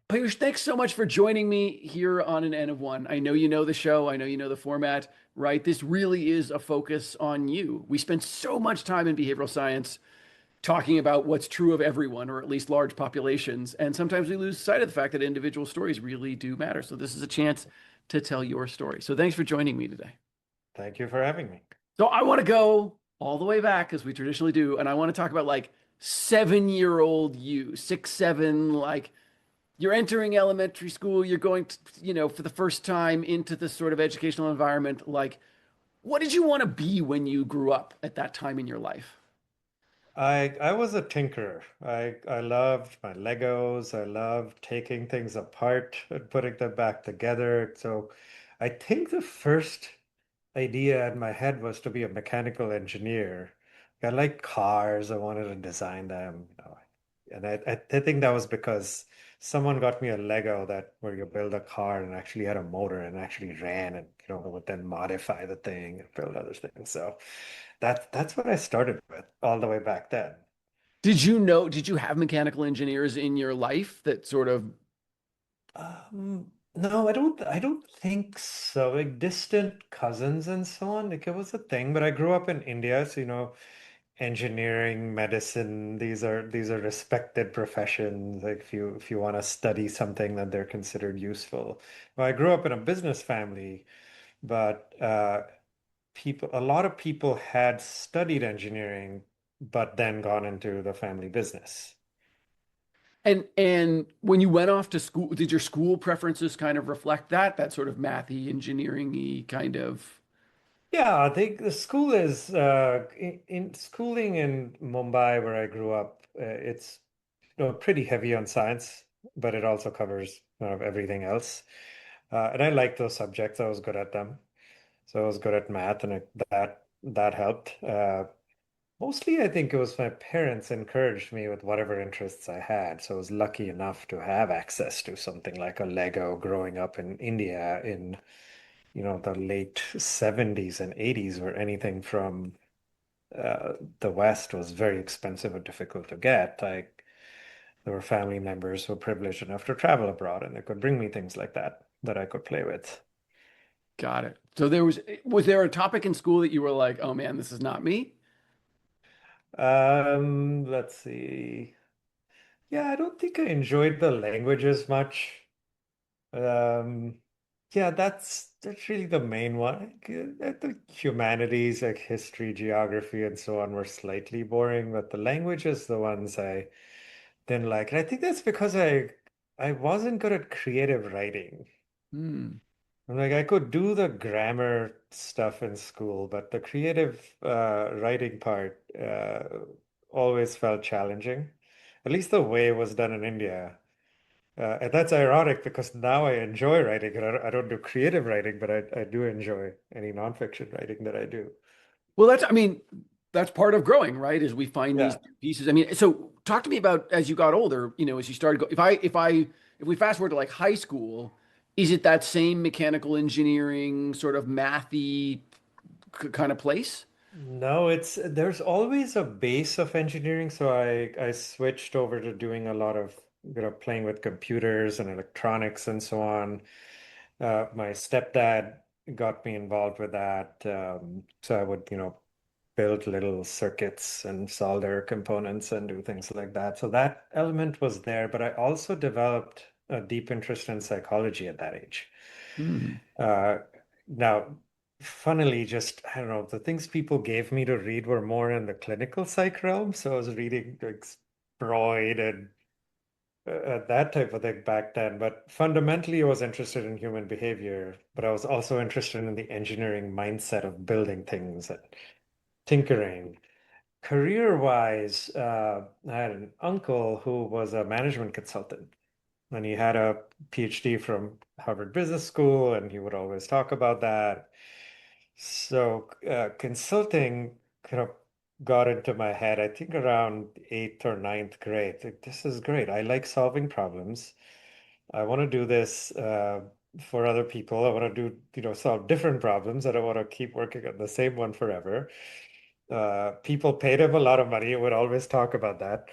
Piyush, thanks so much for joining me here on an N of One. I know you know the show. I know you know the format, right? This really is a focus on you. We spend so much time in behavioral science talking about what's true of everyone, or at least large populations. And sometimes we lose sight of the fact that individual stories really do matter. So this is a chance to tell your story. So thanks for joining me today. Thank you for having me. So I want to go all the way back, as we traditionally do, and I want to talk about like 7-year-old you, 6, 7, like you're entering elementary school, you're going to, for the first time into this sort of educational environment. Like, what did you want to be when you grew up at that time in your life? I was a tinkerer. I loved my Legos. I loved taking things apart and putting them back together. So I think the first idea in my head was to be a mechanical engineer. I liked cars. I wanted to design them. And I think that was because someone got me a Lego that where you build a car and actually had a motor and actually ran and would then modify the thing and build other things. So that's what I started with all the way back then. Did you have mechanical engineers in your life that sort of, No, I don't think so. Like distant cousins and so on. Like it was a thing, but I grew up in India, so engineering, medicine, these are respected professions. Like if you want to study something, then they're considered useful. Well, I grew up in a business family, but a lot of people had studied engineering, but then gone into the family business. and when you went off to school, did your school preferences kind of reflect that sort of mathy, engineering-y kind of? Yeah, I think the school is in schooling in Mumbai, where I grew up. It's pretty heavy on science, but it also covers everything else. And I liked those subjects. I was good at them. So I was good at math, and that helped. Mostly, I think it was my parents encouraged me with whatever interests I had. So I was lucky enough to have access to something like a Lego growing up in India in the late 70s and 80s, where anything from the West was very expensive and difficult to get. Like there were family members who were privileged enough to travel abroad, and they could bring me things like that I could play with. Got it. So was there a topic in school that you were like, oh man, this is not me? Let's see. Yeah, I don't think I enjoyed the languages much. Um, yeah, that's really the main one. The humanities, like history, geography, and so on, were slightly boring, but the languages, the ones I didn't like. And I think that's because I wasn't good at creative writing. Hmm. I'm like I could do the grammar stuff in school, but the creative writing part always felt challenging. At least the way it was done in India. And that's ironic because now I enjoy writing, and I don't do creative writing, but I do enjoy any nonfiction writing that I do. Well, I mean, that's part of growing, right? Is we find these Yeah. pieces. I mean, so talk to me about as you got older, as you started if we fast forward to like high school, is it that same mechanical engineering sort of mathy kind of place? No, there's always a base of engineering, so I switched over to doing a lot of playing with computers and electronics and so on. My stepdad got me involved with that, so I would build little circuits and solder components and do things like that. So that element was there, but I also developed a deep interest in psychology at that age. Hmm. Uh, Now, funnily, just I don't know, the things people gave me to read were more in the clinical psych realm. So I was reading like Freud and that type of thing back then. But fundamentally, I was interested in human behavior, but I was also interested in the engineering mindset of building things and tinkering. Career-wise, I had an uncle who was a management consultant, and he had a PhD from Harvard Business School, and he would always talk about that. So, consulting kind of got into my head, I think around eighth or ninth grade. Like, this is great. I like solving problems. I want to do this, for other people. I want to do, solve different problems. I don't want to keep working on the same one forever. People paid him a lot of money and would always talk about that.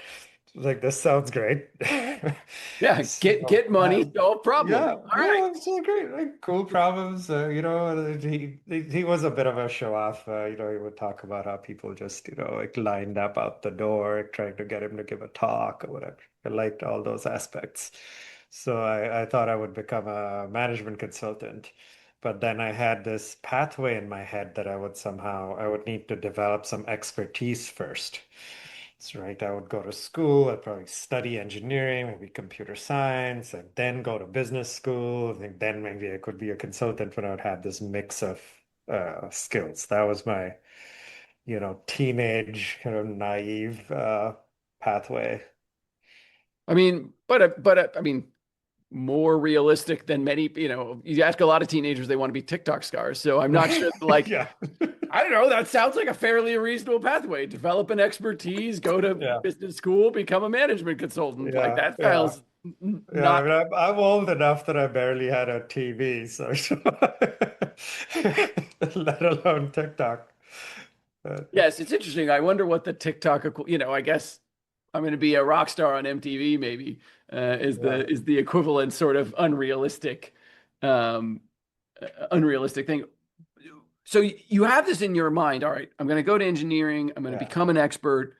Like, this sounds great. Yeah, So, get money, solve problems. yeah, All right. yeah, it's so great. Like, cool problems. He was a bit of a show off. He would talk about how people just, like lined up out the door trying to get him to give a talk or whatever. I liked all those aspects. So I thought I would become a management consultant. But then I had this pathway in my head that I would need to develop some expertise first. That's right. I would go to school. I'd probably study engineering, maybe computer science, and then go to business school. I think then maybe I could be a consultant when I would have this mix of skills. That was my, teenage kind of naive pathway. I mean, I mean, more realistic than many, you ask a lot of teenagers, they want to be TikTok stars. So I'm not sure, like, Yeah. I don't know, that sounds like a fairly reasonable pathway. Develop an expertise, go to Yeah. business school, become a management consultant. Like Yeah. that Yeah. sounds Yeah, I not. mean, I'm old enough that I barely had a TV, so let alone TikTok. But, Yes, it's interesting. I wonder what the TikTok, I guess I'm going to be a rock star on MTV, maybe, yeah, is the equivalent sort of um, unrealistic thing. So you have this in your mind. All right, I'm going to go to engineering. I'm going to yeah. become an expert.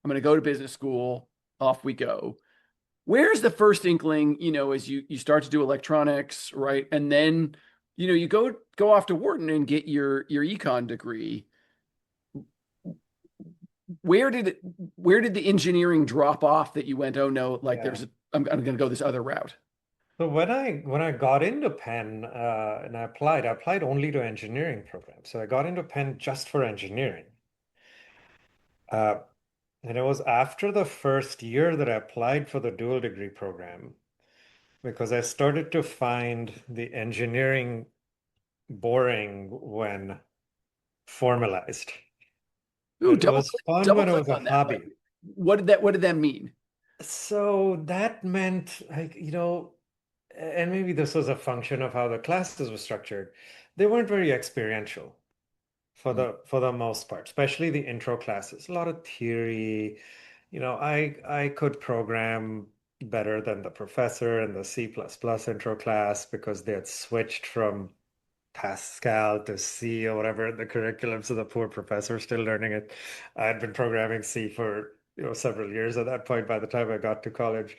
I'm going to go to business school. Off we go. Where's the first inkling, as you start to do electronics, right? And then, you go off to Wharton and get your econ degree. Where did it, where did the engineering drop off that you went, oh no, like Yeah. I'm going to go this other route? So when I got into Penn and I applied only to engineering programs. So I got into Penn just for engineering. Uh, and it was after the first year that I applied for the dual degree program because I started to find the engineering boring when formalized. Ooh, It was fun double when it click was a on that. Like, hobby. what did that mean? So that meant like, and maybe this was a function of how the classes were structured. They weren't very experiential for the most part, especially the intro classes. A lot of theory. I could program better than the professor in the C++ intro class because they had switched from Pascal to C or whatever in the curriculum, so the poor professor was still learning it. I had been programming C for several years at that point by the time I got to college.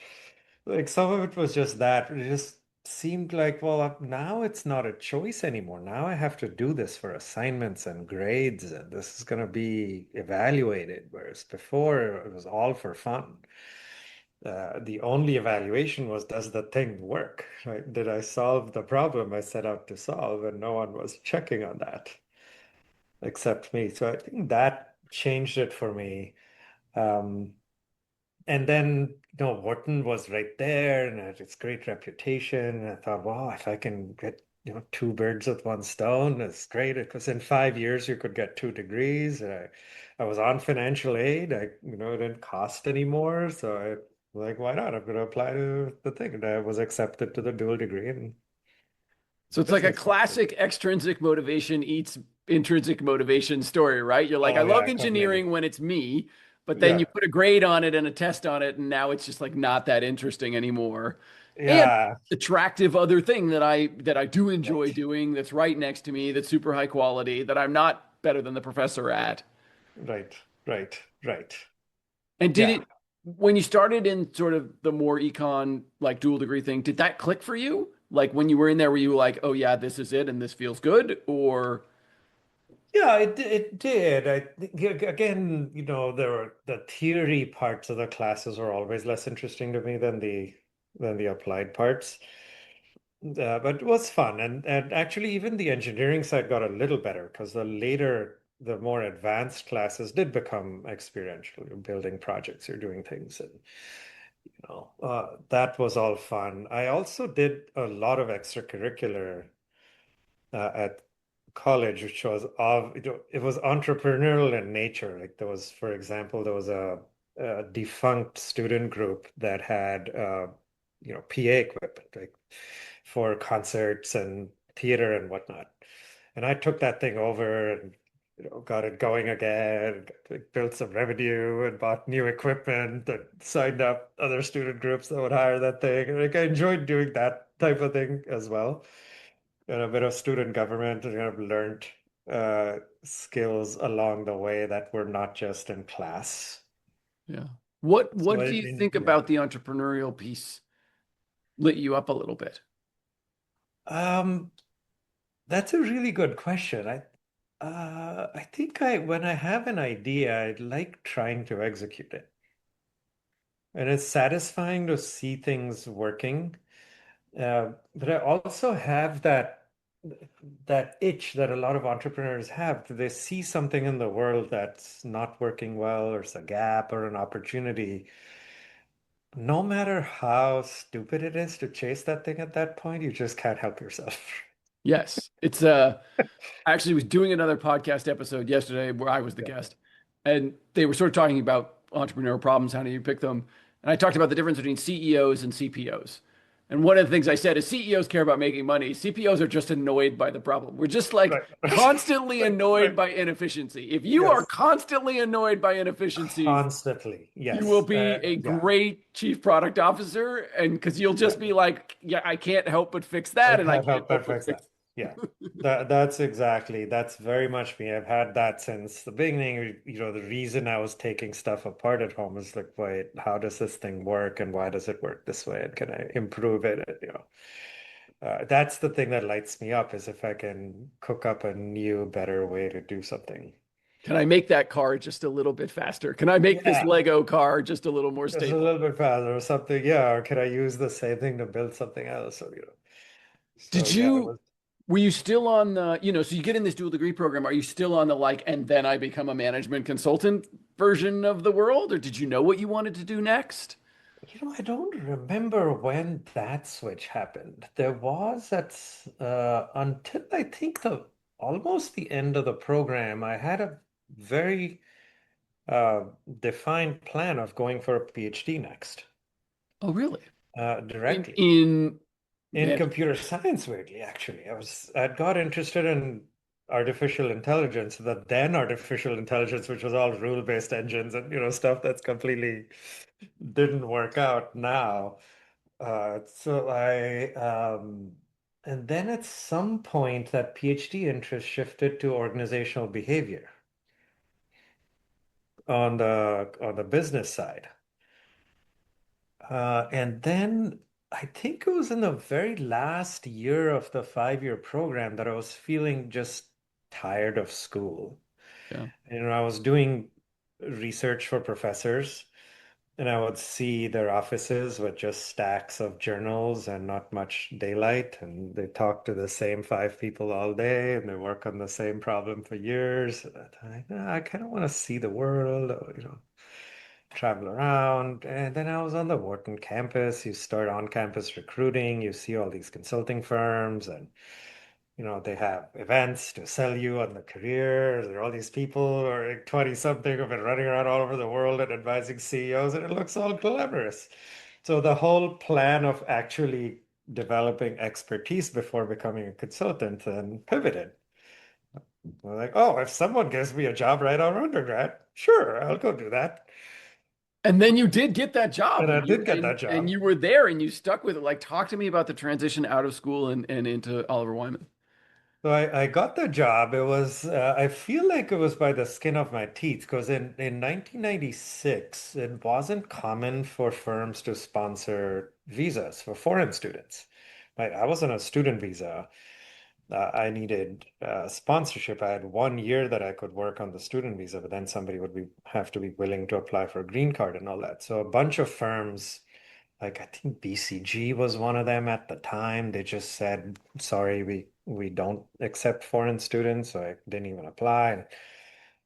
Like some of it was just that. It just seemed like, well, now it's not a choice anymore. Now I have to do this for assignments and grades, and this is going to be evaluated. Whereas before it was all for fun. The only evaluation was, does the thing work? Right? Did I solve the problem I set out to solve? And no one was checking on that except me. So I think that changed it for me. Um, and then, Wharton was right there and had its great reputation. And I thought, wow, if I can get, two birds with one stone, it's great. Because in 5 years, you could get 2 degrees. I was on financial aid. It didn't cost anymore. So I was like, why not? I'm going to apply to the thing. And I was accepted to the dual degree in So it's like a business school. classic extrinsic motivation eats intrinsic motivation story, right? You're like, I Oh, love yeah, completely. engineering when it's me, but then you Yeah, put a grade on it and a test on it, and now it's just like not that interesting anymore. And yeah, attractive other thing that I do enjoy right, doing that's right next to me, that's super high quality, that I'm not better than the professor at. right, right, right. And did Yeah. it when you started in sort of the more econ like dual degree thing, did that click for you? Like when you were in there, were you like, oh yeah, this is it and this feels good? Or Yeah, it did. I think again, there were the theory parts of the classes were always less interesting to me than the applied parts. But it was fun, and actually even the engineering side got a little better because the more advanced classes did become experiential. You're building projects, you're doing things, and that was all fun. I also did a lot of extracurricular at college, which was it was entrepreneurial in nature. Like for example, there was a defunct student group that had PA equipment. Like for concerts and theater and whatnot. And I took that thing over and got it going again, built some revenue and bought new equipment and signed up other student groups that would hire that thing. And like, I enjoyed doing that type of thing as well. And a bit of student government and kind of learned skills along the way that were not just in class. Yeah. What So do you think yeah. about the entrepreneurial piece lit you up a little bit? Um, that's a really good question. I think when I have an idea, I like trying to execute it. And it's satisfying to see things working. But I also have that itch that a lot of entrepreneurs have. They see something in the world that's not working well, or it's a gap or an opportunity. No matter how stupid it is to chase that thing at that point, you just can't help yourself. Yes. It's I actually was doing another podcast episode yesterday where I was the Yeah. guest, and they were sort of talking about entrepreneurial problems. How do you pick them? And I talked about the difference between CEOs and CPOs. And one of the things I said is CEOs care about making money. CPOs are just annoyed by the problem. We're just like Right. constantly Right. annoyed Right. by inefficiency. If you are Yes. constantly annoyed by inefficiency, Constantly. you will Yes. be a Yeah. great chief product officer. And because you'll just Yeah. be like, yeah, I can't help but fix I that. And I can't can't help but help but fix fix. that. Yeah. That's very much me. I've had that since the beginning. The reason I was taking stuff apart at home is like, wait, how does this thing work and why does it work this way? And can I improve it? That's the thing that lights me up is if I can cook up a new, better way to do something. Can I make that car just a little bit faster? Can I make this Yeah. Lego car just a little more Just a stable? little bit faster or something. Yeah. Or can I use the same thing to build something else? So Did yeah, it you, was. were you still on the, so you get in this dual degree program. Are you still on the like, and then I become a management consultant version of the world? Or did you know what you wanted to do next? I don't remember when that switch happened. There was until I think the almost the end of the program, I had a very uh, defined plan of going for a PhD next, Oh, really? directly In in management. computer science, weirdly, actually. I'd got interested in artificial intelligence, the then artificial intelligence, which was all rule-based engines and stuff that's completely didn't work out now. So and then at some point that PhD interest shifted to organizational behavior on the business side. And then I think it was in the very last year of the 5-year program that I was feeling just tired of school. Yeah. I was doing research for professors. And I would see their offices with just stacks of journals and not much daylight. And they talk to the same 5 people all day and they work on the same problem for years. And I kind of want to see the world, travel around. And then I was on the Wharton campus. You start on-campus recruiting. You see all these consulting firms and they have events to sell you on the career. There are all these people who are like 20 something who've been running around all over the world and advising CEOs, and it looks all glamorous. So the whole plan of actually developing expertise before becoming a consultant then pivoted. We're like, oh, if someone gives me a job right out of undergrad, sure, I'll go do that. And then you did get that job And I and did get that and job. you were there and you stuck with it. Like talk to me about the transition out of school and into Oliver Wyman. So I got the job. I feel like it was by the skin of my teeth because in 1996, it wasn't common for firms to sponsor visas for foreign students. I was on a student visa. I needed sponsorship. I had 1 year that I could work on the student visa, but then somebody would have to be willing to apply for a green card and all that. So a bunch of firms like I think BCG was one of them at the time. They just said, sorry, we don't accept foreign students, so I didn't even apply.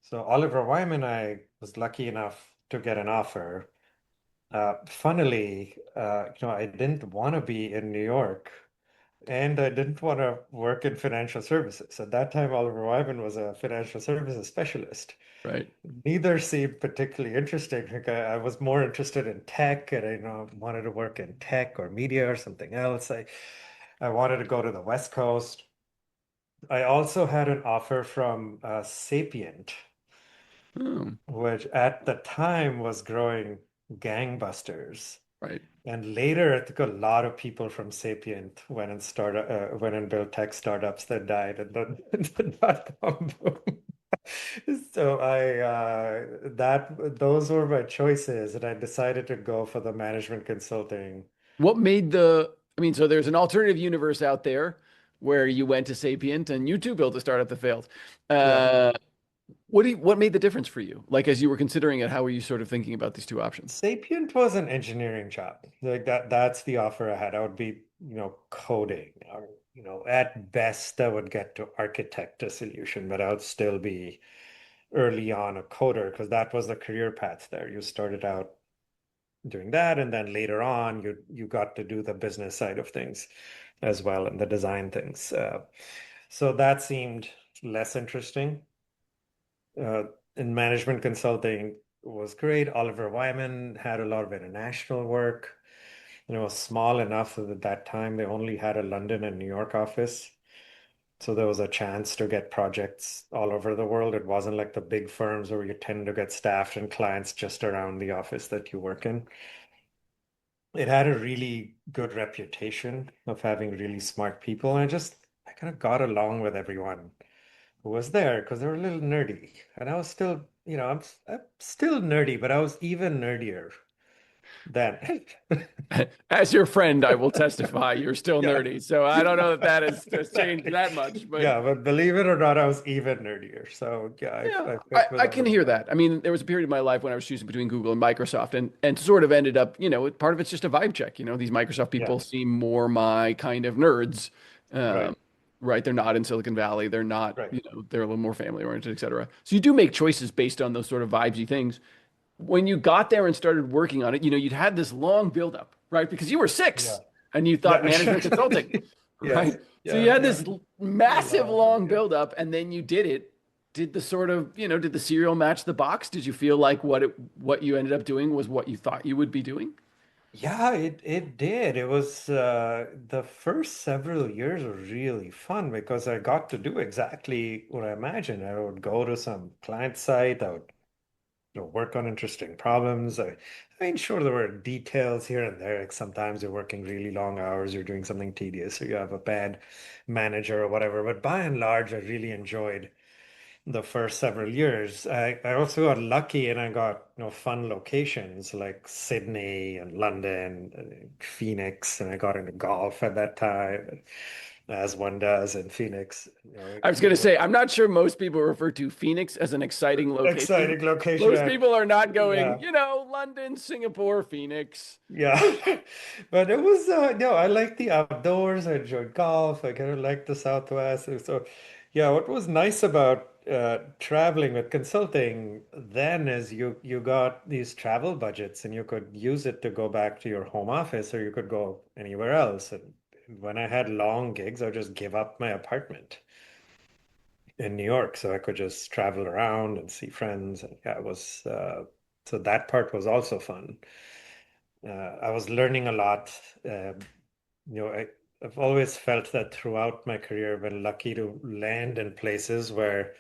So Oliver Wyman, I was lucky enough to get an offer. Funnily, I didn't want to be in New York and I didn't want to work in financial services. At that time, Oliver Wyman was a financial services specialist. Right. Neither seemed particularly interesting. Like I was more interested in tech and I wanted to work in tech or media or something else. I wanted to go to the West Coast. I also had an offer from Sapient, Oh, which at the time was growing gangbusters. right. And later, I think a lot of people from Sapient went and built tech startups that died in the dot-com boom. So those were my choices, and I decided to go for the management consulting. What made I mean, so there's an alternative universe out there where you went to Sapient and you too built a startup that failed. Yeah. Uh, what made the difference for you? Like as you were considering it, how were you sort of thinking about these two options? Sapient was an engineering job. Like that's the offer I had. I would be, coding or, at best I would get to architect a solution, but I would still be early on a coder because that was the career path there. You started out doing that, and then later on you got to do the business side of things as well and the design things. So that seemed less interesting. Uh, in management consulting was great. Oliver Wyman had a lot of international work. And it was small enough that at that time they only had a London and New York office. So there was a chance to get projects all over the world. It wasn't like the big firms where you tend to get staff and clients just around the office that you work in. It had a really good reputation of having really smart people. And I kind of got along with everyone who was there because they were a little nerdy. And I was still, I'm still nerdy, but I was even nerdier then. As your friend, I will testify you're still Yeah. nerdy. So I don't know that that has changed Exactly. that much, but Yeah, but believe it or not, I was even nerdier. So yeah, yeah, I I, fit with I can Oliver hear Wyman. that. I mean, there was a period of my life when I was choosing between Google and Microsoft and sort of ended up, part of it's just a vibe check. These Microsoft Yeah, people seem more my kind of nerds. right, Um, right. They're not in Silicon Valley. They're not, right. they're a little more family oriented, et cetera. So you do make choices based on those sort of vibesy things. When you got there and started working on it, you'd had this long buildup, right? Because you were Yeah, six and you thought yeah. management consulting, Yes, right? So you yeah, had yeah. this massive Long, long yeah. buildup and then you did it. Did the sort of, did the cereal match the box? Did you feel like what you ended up doing was what you thought you would be doing? Yeah, it did. It was the first several years were really fun because I got to do exactly what I imagined. I would go to some client site, I would work on interesting problems. I mean, sure, there were details here and there. Like sometimes you're working really long hours, you're doing something tedious, or you have a bad manager or whatever. But by and large, I really enjoyed the first several years. I also got lucky and I got, fun locations like Sydney and London and Phoenix, and I got into golf at that time, as one does in Phoenix. I was going to say, I'm not sure most people refer to Phoenix as an exciting location. Exciting location. Most people are not going, Yeah. London, Singapore, Phoenix. Yeah, but it was no, I like the outdoors. I enjoyed golf. I kind of like the Southwest. And so, yeah, what was nice about traveling with consulting then is you got these travel budgets and you could use it to go back to your home office or you could go anywhere else. And when I had long gigs, I would just give up my apartment in New York so I could just travel around and see friends. And yeah, it was so that part was also fun. I was learning a lot. You know, I've always felt that throughout my career, I've been lucky to land in places where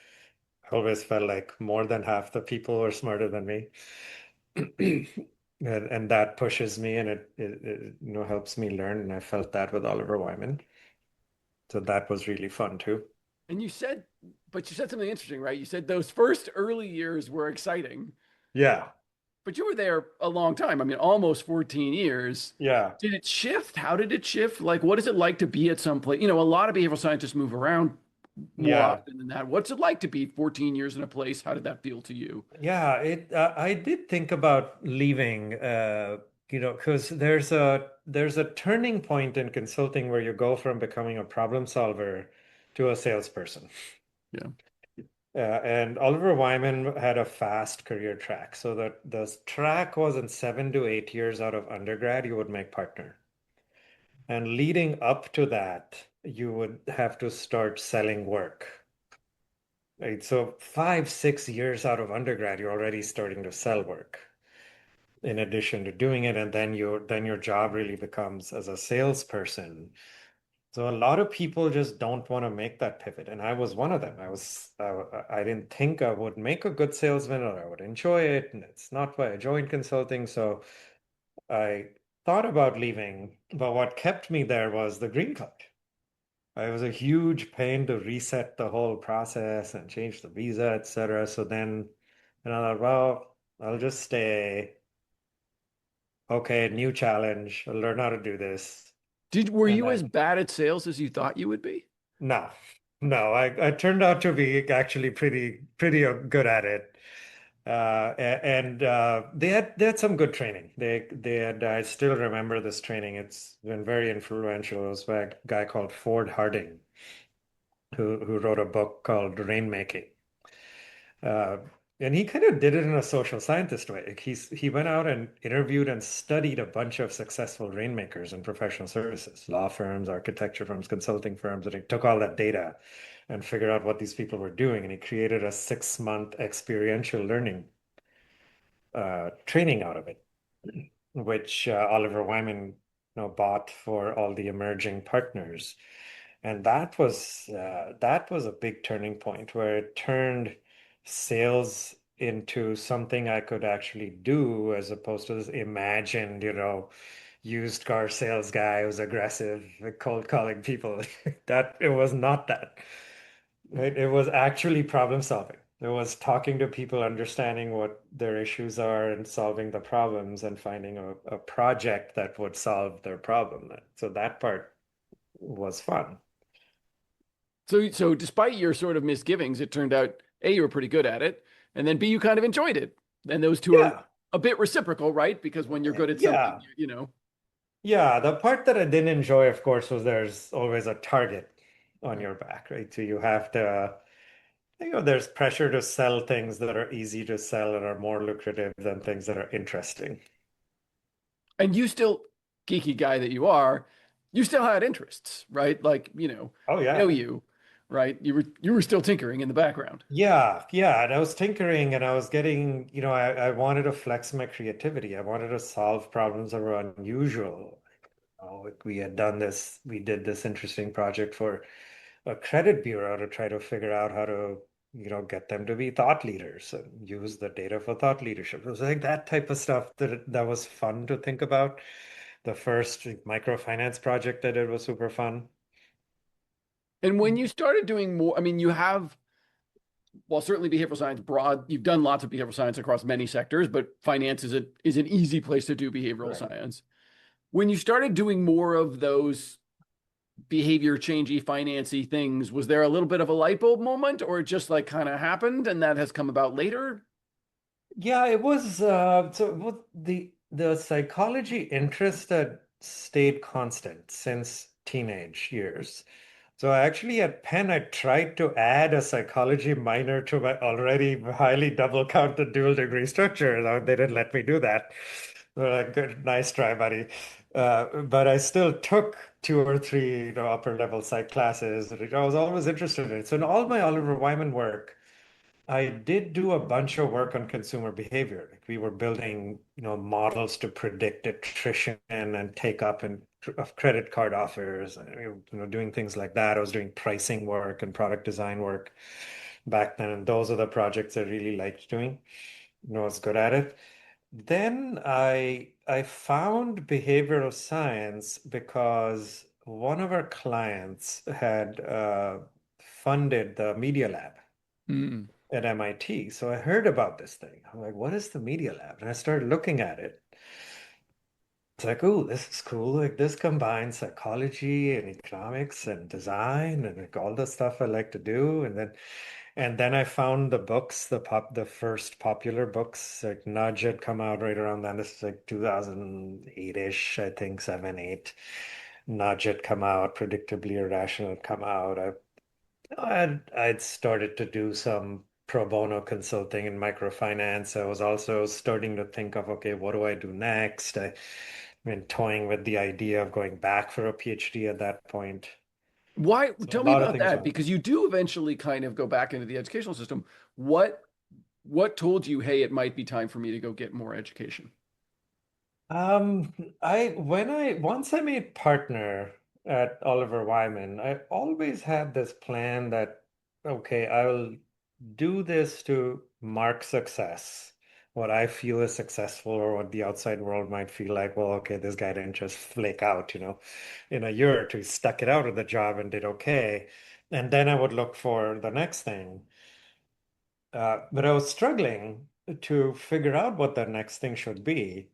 I always felt like more than half the people were smarter than me. And that pushes me and it helps me learn. And I felt that with Oliver Wyman. So that was really fun too. And but you said something interesting, right? You said those first early years were exciting, Yeah. but you were there a long time. I mean, almost 14 years. Yeah. Did it shift? How did it shift? Like, what is it like to be at some place? A lot of behavioral scientists move around more Yeah. often than that. What's it like to be 14 years in a place? How did that feel to you? Yeah, I did think about leaving, because there's a turning point in consulting where you go from becoming a problem solver to a salesperson. Yeah. And Oliver Wyman had a fast career track. So that the track was in 7 to 8 years out of undergrad, you would make partner. And leading up to that, you would have to start selling work. Right? So 5, 6 years out of undergrad, you're already starting to sell work in addition to doing it, and then your job really becomes as a salesperson. So a lot of people just don't want to make that pivot, and I was one of them. I didn't think I would make a good salesman or I would enjoy it, and it's not why I joined consulting. So I thought about leaving, but what kept me there was the green card. It was a huge pain to reset the whole process and change the visa, etc. So then, and I thought, well, I'll just stay. Okay, new challenge. I'll learn how to do this. Were And you as then bad at sales as you thought you would be? no, no, I turned out to be actually pretty good at it. And they had some good training. They had I still remember this training. It's been very influential. It was by a guy called Ford Harding, who wrote a book called Rainmaking. Uh, and he kind of did it in a social scientist way. Like he went out and interviewed and studied a bunch of successful rainmakers in professional services, law firms, architecture firms, consulting firms, and he took all that data and figured out what these people were doing. And he created a 6-month experiential learning training out of it, which Oliver Wyman, bought for all the emerging partners. And that was a big turning point where it turned sales into something I could actually do as opposed to this imagined, used car sales guy who's aggressive, cold calling people. That it was not that. Right? It was actually problem solving. It was talking to people, understanding what their issues are and solving the problems and finding a project that would solve their problem. So that part was fun. So despite your sort of misgivings, it turned out A, you were pretty good at it, and then B, you kind of enjoyed it. And those two are Yeah. a bit reciprocal, right? Because when you're good at something, Yeah. you know. Yeah. The part that I didn't enjoy, of course, was there's always a target on Right. your back, right? So you have to, there's pressure to sell things that are easy to sell and are more lucrative than things that are interesting. And you still, geeky guy that you are, you still had interests, right? Like, Oh, I know yeah. you, right? You were still tinkering in the background. Yeah, yeah. And I was tinkering and I was getting, I wanted to flex my creativity. I wanted to solve problems that were unusual. Like we did this interesting project for a credit bureau to try to figure out how to, get them to be thought leaders and use the data for thought leadership. It was like that type of stuff that was fun to think about. The first microfinance project I did was super fun. And when you started doing more, I mean, you have, well, certainly behavioral science broad, you've done lots of behavioral science across many sectors, but finance is an easy place to do behavioral Right. science. When you started doing more of those behavior changey, financy things, was there a little bit of a light bulb moment or it just like kind of happened and that has come about later? Yeah, it was so what the psychology interest that stayed constant since teenage years. So I actually at Penn I tried to add a psychology minor to my already highly double counted dual degree structure. They didn't let me do that. They're like, good, nice try, buddy. But I still took two or three, upper level psych classes. I was always interested in it. So in all my Oliver Wyman work, I did do a bunch of work on consumer behavior. Like we were building, models to predict attrition and take up of credit card offers, and doing things like that. I was doing pricing work and product design work back then, and those are the projects I really liked doing. I was good at it. Then I found behavioral science because one of our clients had funded the Media Lab Mm. at MIT. So I heard about this thing. I'm like, what is the Media Lab? And I started looking at it. It's like, oh, this is cool. Like this combines psychology and economics and design and like all the stuff I like to do. And then I found the books, the first popular books, like Nudge had come out right around then. This is like 2008-ish, I think, 7, 8. Nudge had come out, Predictably Irrational had come out. I'd started to do some pro bono consulting in microfinance. I was also starting to think of, okay, what do I do next? I've been toying with the idea of going back for a PhD at that point. Why? So a Tell me lot of about things that went. because you do eventually kind of go back into the educational system. What what told you, hey, it might be time for me to go get more education? I when I once I made partner, at Oliver Wyman, I always had this plan that, okay, I will do this to mark success. What I feel is successful, or what the outside world might feel like, well, okay, this guy didn't just flake out, in a year or two, he stuck it out at the job and did okay. And then I would look for the next thing. But I was struggling to figure out what the next thing should be.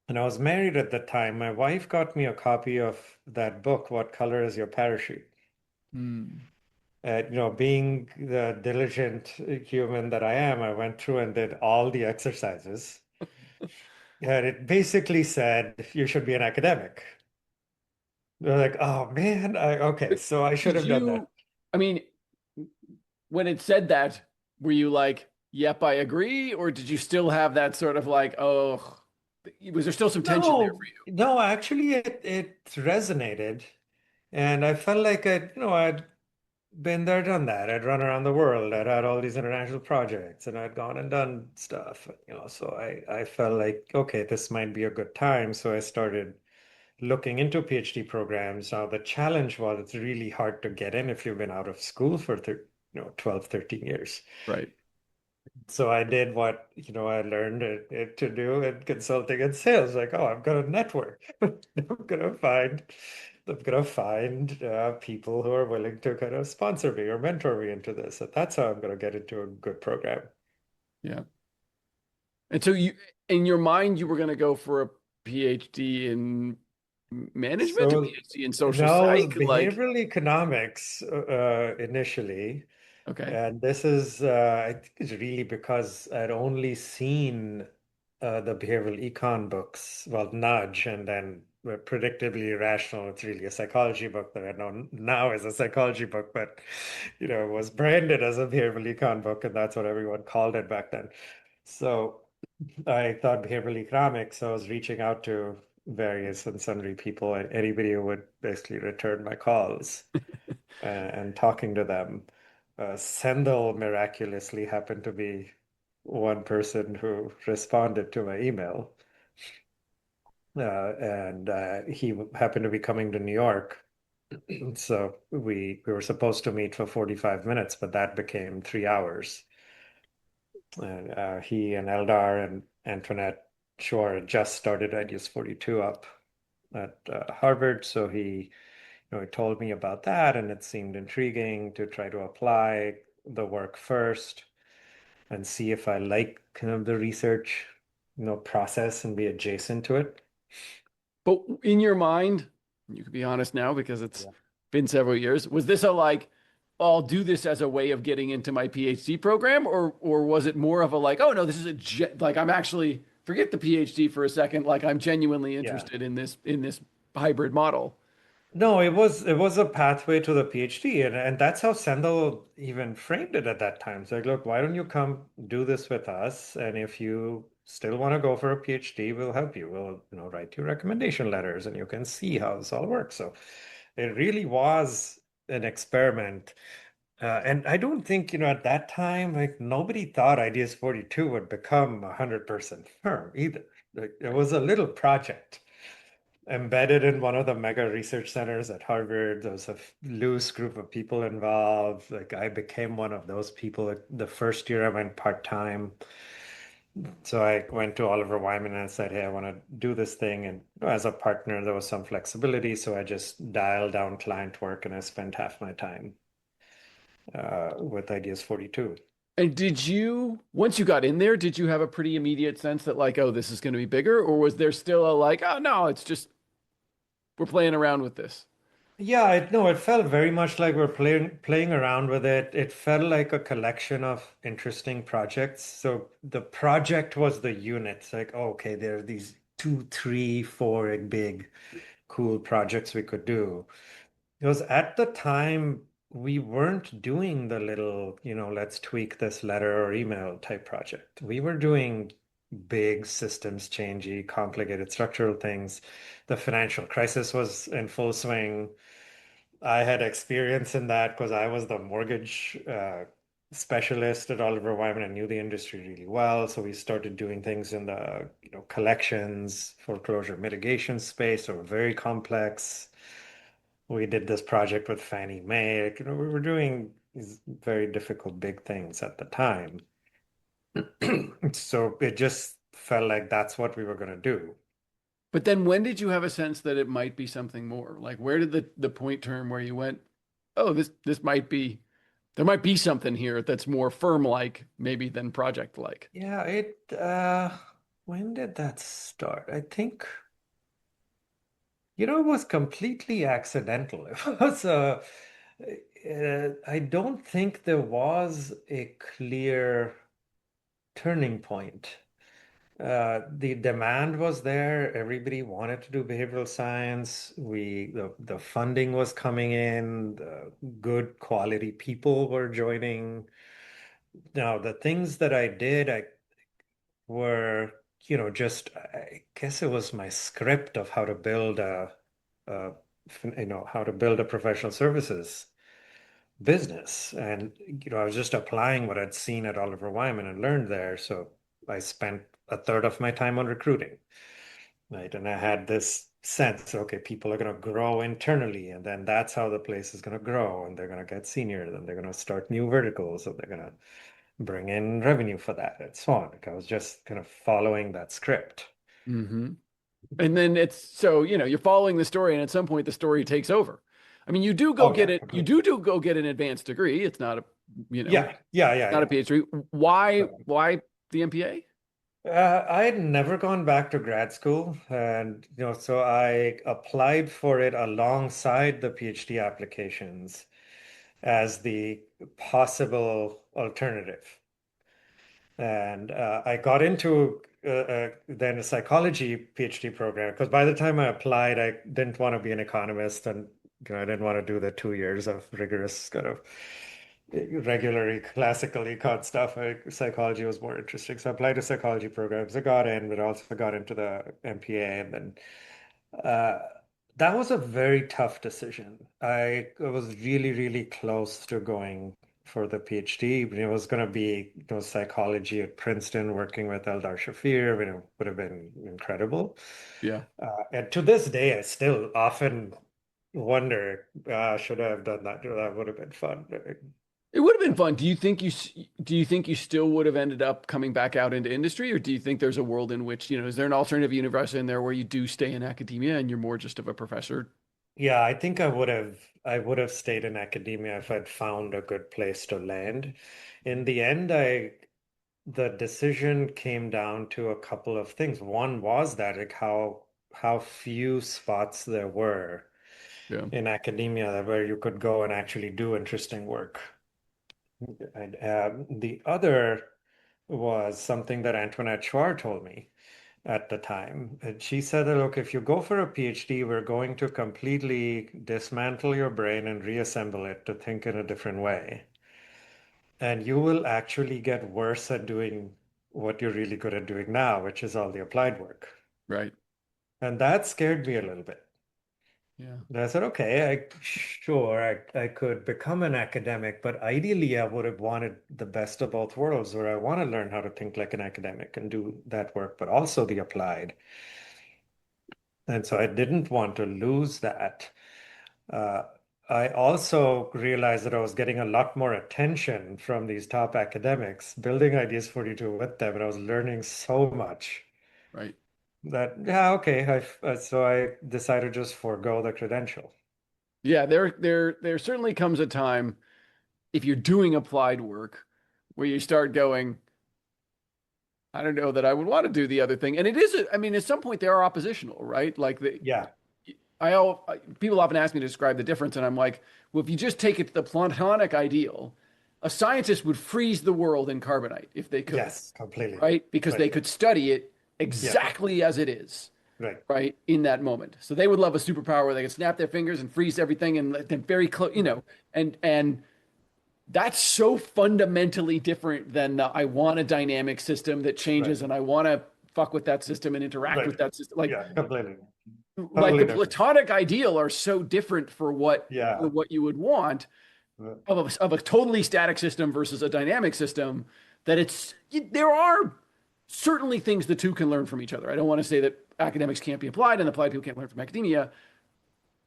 And I was married at the time. My wife got me a copy of that book, What Color is Your Parachute? Hmm. Being the diligent human that I am, I went through and did all the exercises. And it basically said you should be an academic. They're like, oh man, okay, But so I should did have done that. you, I mean, when it said that, were you like, yep, I agree? Or did you still have that sort of like, oh, was there still some tension there for No, no, actually it resonated. And I felt like I'd been there, done that. I'd run around the world. I'd had all these international projects and I'd gone and done stuff, so I felt like, okay, this might be a good time. So I started looking into PhD programs. Now the challenge was it's really hard to get in if you've been out of school for 12, 13 years. you? Right. So I did what, I learned to do in consulting and sales. Like, oh, I'm gonna network. Gonna find, I'm gonna find people who are willing to kind of sponsor me or mentor me into this. And that's how I'm gonna get into a good program. Yeah. And so you, in your mind, you were going to go for a PhD in management, a So PhD in social now it was psych, like, behavioral economics initially. okay. And this is, I think it's really because I'd only seen the behavioral econ books, well, Nudge, and then Predictably Irrational. It's really a psychology book that I know now is a psychology book, but, it was branded as a behavioral econ book, and that's what everyone called it back then. So I thought behavioral economics, so I was reaching out to various and sundry people, and anybody who would basically return my calls and talking to them. Sendel miraculously happened to be one person who responded to my email. And he happened to be coming to New York. So we were supposed to meet for 45 minutes, but that became 3 hours. And he and Eldar and Antoinette Shore had just started Ideas 42 up at Harvard. So he told me about that, and it seemed intriguing to try to apply the work first and see if I like kind of the research, process and be adjacent to it. But in your mind, you can be honest now because it's Yeah. been several years. Was this a like, I'll do this as a way of getting into my PhD program, or was it more of a like, oh no, this is like I'm actually forget the PhD for a second, like I'm genuinely Yeah. interested in this hybrid model. No, it was a pathway to the PhD, and that's how Sendel even framed it at that time. It's like, look, why don't you come do this with us? And if you still want to go for a PhD, we'll help you. We'll, write you recommendation letters, and you can see how this all works. So it really was an experiment. And I don't think, at that time, like nobody thought Ideas 42 would become a 100% firm either. Like it was a little project embedded in one of the mega research centers at Harvard. There was a loose group of people involved. Like I became one of those people. Like, the first year I went part-time. So I went to Oliver Wyman and I said, hey, I want to do this thing. And as a partner, there was some flexibility. So I just dialed down client work and I spent half my time with Ideas 42. And did you, once you got in there, did you have a pretty immediate sense that like, oh, this is going to be bigger, or was there still a like, oh no, it's just we're playing around with this? Yeah, no, it felt very much like we're playing around with it. It felt like a collection of interesting projects. So the project was the unit. Like, oh, okay, there are these two, three, four big, cool projects we could do. Because at the time, we weren't doing the little, let's tweak this letter or email type project. We were doing big systems changey, complicated structural things. The financial crisis was in full swing. I had experience in that because I was the mortgage specialist at Oliver Wyman and knew the industry really well. So we started doing things in the, collections, foreclosure mitigation space, or very complex. we did this project with Fannie Mae. Like, we were doing these very difficult big things at the time. So it just felt like that's what we were going to do. But then when did you have a sense that it might be something more? Like where did the point turn where you went, oh, this might be there might be something here that's more firm like maybe than project like. Yeah, when did that start? I think, it was completely accidental. It was, I don't think there was a clear turning point. The demand was there. Everybody wanted to do behavioral science. The funding was coming in. The good quality people were joining. Now, the things that I did, I were, just I guess it was my script of how to build a how to build a professional services business. And, I was just applying what I'd seen at Oliver Wyman and learned there. So I spent a third of my time on recruiting, right? And I had this sense, okay, people are going to grow internally, and then that's how the place is going to grow, and they're going to get senior, then they're going to start new verticals, so they're going to bring in revenue for that, and so on. Like I was just kind of following that script. Hmm. And then it's so, you're following the story and at some point the story takes over. I mean, you do go Oh get yeah, it, you completely. do go get an advanced degree. It's not a, Yeah, yeah, yeah, not a yeah. PhD. Why the MPA? I had never gone back to grad school, and so I applied for it alongside the PhD applications as the possible alternative. And I got into then a psychology PhD program because by the time I applied, I didn't want to be an economist, and I didn't want to do the 2 years of rigorous kind of regular classical econ stuff. Psychology was more interesting, so I applied to psychology programs. I got in, but also got into the MPA, and then uh, that was a very tough decision. I was really, really close to going for the PhD. But it was going to be, psychology at Princeton, working with Eldar Shafir. Would have been incredible. Yeah. And to this day, I still often wonder, should I have done that? That would have been fun. It would have been fun. Do you think you still would have ended up coming back out into industry, or do you think there's a world in which, is there an alternative universe in there where you do stay in academia and you're more just of a professor? Yeah, I think I would have stayed in academia if I'd found a good place to land. In the end, the decision came down to a couple of things. One was that like how few spots there were Yeah. in academia where you could go and actually do interesting work. And the other was something that Antoinette Chouard told me at the time. And she said that, look, if you go for a PhD, we're going to completely dismantle your brain and reassemble it to think in a different way. And you will actually get worse at doing what you're really good at doing now, which is all the applied work. Right. And that scared me a little bit. Yeah. And I said, okay, I could become an academic, but ideally I would have wanted the best of both worlds, where I want to learn how to think like an academic and do that work, but also the applied. And so I didn't want to lose that. Uh, I also realized that I was getting a lot more attention from these top academics, building ideas 42 with them, and I was learning so much Right. that, yeah, okay, so I decided to just forego the credential. Yeah. There certainly comes a time if you're doing applied work where you start going, I don't know that I would want to do the other thing. And it is, I mean, at some point they are oppositional, right? Like Yeah, people often ask me to describe the difference, and I'm like, well, if you just take it to the Platonic ideal, a scientist would freeze the world in carbonite if they could, yes, completely. right? Because Right. they could study it Yeah, exactly as it is, right, right, in that moment. So they would love a superpower where they could snap their fingers and freeze everything and let them very close, right, and that's so fundamentally different than the, I want a dynamic system that right, changes and I want to fuck with that system and interact right. with that system. Yeah, completely. Like Totally the different. platonic ideal are so different for Yeah. what you would want Right. of a totally static system versus a dynamic system that there are certainly things the two can learn from each other. I don't want to say that academics can't be applied and applied people can't learn from academia,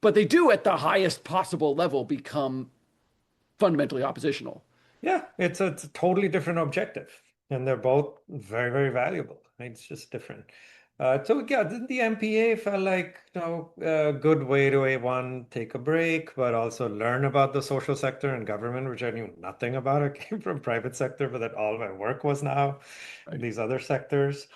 but they do at the highest possible level become fundamentally oppositional. Yeah, it's a totally different objective, and they're both very, very valuable. Right? It's just different. So yeah, the MPA felt like a good way to A1 take a break, but also learn about the social sector and government, which I knew nothing about. I came from private sector, but that all my work was now in Right. these other sectors.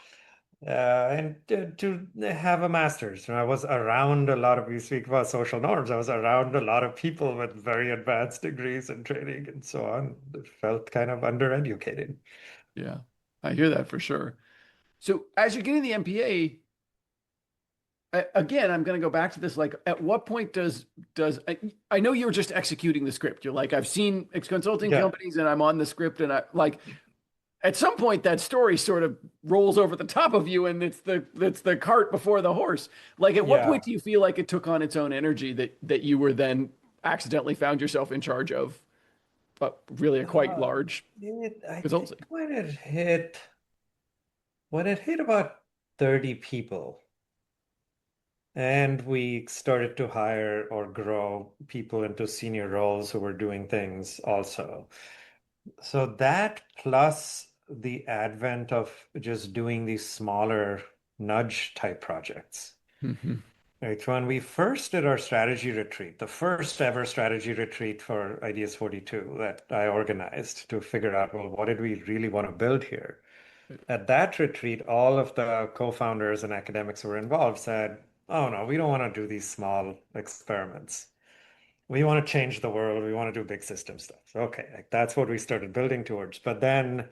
And to have a master's. I was around a lot of, you speak about social norms. I was around a lot of people with very advanced degrees and training and so on. It felt kind of undereducated. Yeah, I hear that for sure. So as you're getting the MPA, again, I'm going to go back to this. Like, at what point does I know you're just executing the script. You're like, I've seen consulting Yeah. companies, and I'm on the script, and I like at some point that story sort of rolls over the top of you, and it's the cart before the horse. Like, at what Yeah. point do you feel like it took on its own energy that you were then accidentally found yourself in charge of, but really a quite Uh, large I think consultancy? when it hit about 30 people, and we started to hire or grow people into senior roles who were doing things also. So that plus the advent of just doing these smaller nudge type projects. Hmm. Right. When we first did our strategy retreat, the first ever strategy retreat for Ideas 42 that I organized to figure out, well, what did we really want to build here? At that retreat, all of the co-founders and academics who were involved said, oh no, we don't want to do these small experiments. We want to change the world. We want to do big system stuff. Okay, like that's what we started building towards. But then,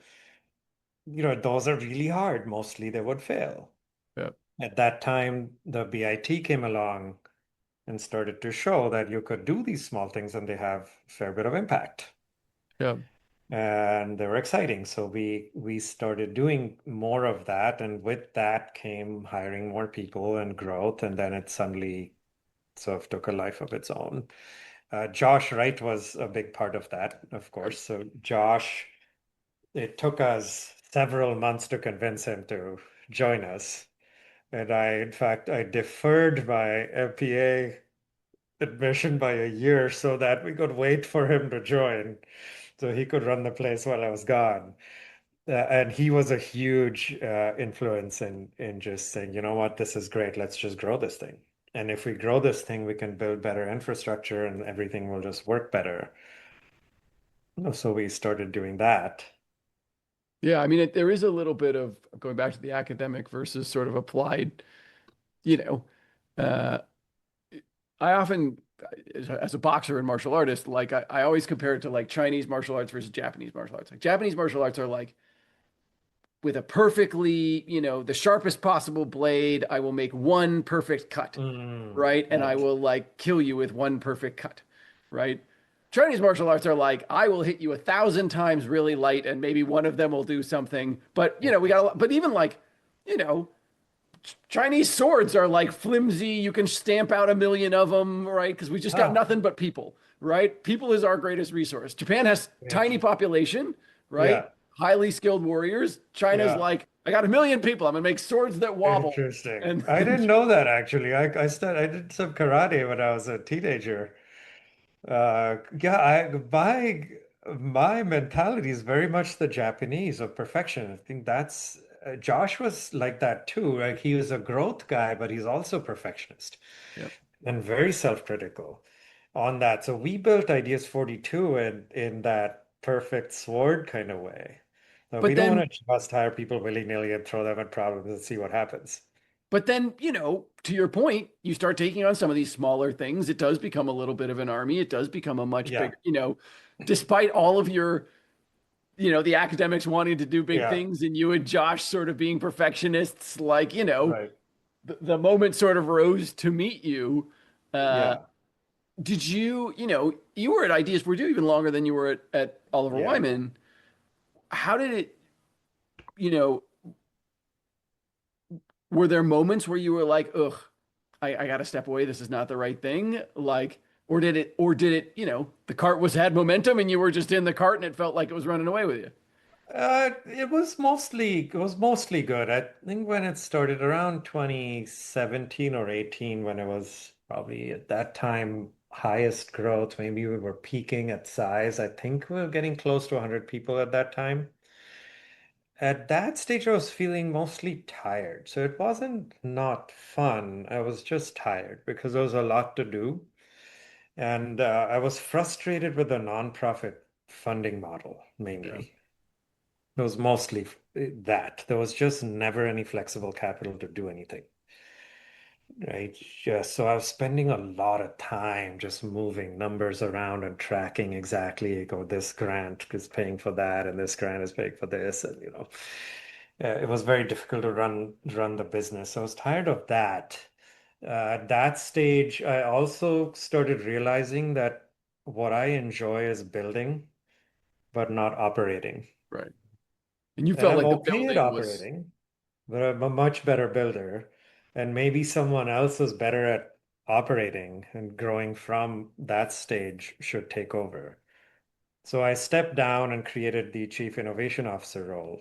those are really hard. Mostly they would fail. Yeah, At that time, the BIT came along and started to show that you could do these small things and they have a fair bit of impact. yeah, And they were exciting. So we started doing more of that. And with that came hiring more people and growth. And then it suddenly sort of took a life of its own. Josh Wright was a big part of that, of right. course. So Josh, it took us several months to convince him to join us. And in fact, I deferred my MPA admission by a year so that we could wait for him to join so he could run the place while I was gone. And he was a huge influence in just saying, you know what, this is great. Let's just grow this thing. And if we grow this thing, we can build better infrastructure and everything will just work better. So we started doing that. Yeah, I mean, there is a little bit of going back to the academic versus sort of applied, you know. Uh, I often, as a boxer and martial artist, like I always compare it to like Chinese martial arts versus Japanese martial arts. Like Japanese martial arts are like with a perfectly, the sharpest possible blade, I will make one perfect cut, right? And I Right. will like kill you with one perfect cut, right? Chinese martial arts are like, I will hit you 1,000 times really light, and maybe one of them will do something. But we got a lot, but even like, you know, Chinese swords are like flimsy. You can stamp out 1 million of them, right? Because we just got Ah, nothing but people, right? People is our greatest resource. Japan has tiny interesting. population, right? Yeah. Highly skilled warriors. China's Yeah. like, I got 1 million people. I'm gonna make swords that wobble. Interesting. And, I and didn't know that actually. I did some karate when I was a teenager. Yeah, my mentality is very much the Japanese of perfection. I think that's Josh was like that too. Like he was a growth guy, but he's also perfectionist yeah. and very self-critical on that. So we built Ideas 42 in that perfect sword kind of way. We But don't then want to just hire people willy-nilly and throw them at problems and see what happens. But then, to your point, you start taking on some of these smaller things. It does become a little bit of an army. It does become a much Yeah, bigger, despite all of your, the academics wanting to do big yeah, things and you and Josh sort of being perfectionists, like, right. the moment sort of rose to meet you. Uh, Yeah, did you were at Ideas for You even longer than you were at Oliver yeah. Wyman. How did it, you know, were there moments where you were like, ugh, I got to step away. This is not the right thing. Like, or did it, the cart had momentum and you were just in the cart and it felt like it was running away with you. It was mostly good. I think when it started around 2017 or 18, when it was probably at that time, highest growth. Maybe we were peaking at size. I think we were getting close to 100 people at that time. At that stage, I was feeling mostly tired. So it wasn't not fun. I was just tired because there was a lot to do. And I was frustrated with the nonprofit funding model Yeah. mainly. It was mostly that. There was just never any flexible capital to do anything. Right. Yeah. So I was spending a lot of time just moving numbers around and tracking exactly, go, this grant is paying for that, and this grant is paying for this. And, it was very difficult to run the business. So I was tired of that. At that stage, I also started realizing that what I enjoy is building, but not operating. Right. And you And felt I'm like the okay at building was, operating, but I'm a much better builder. And maybe someone else who's better at operating and growing from that stage should take over. So I stepped down and created the Chief Innovation Officer role.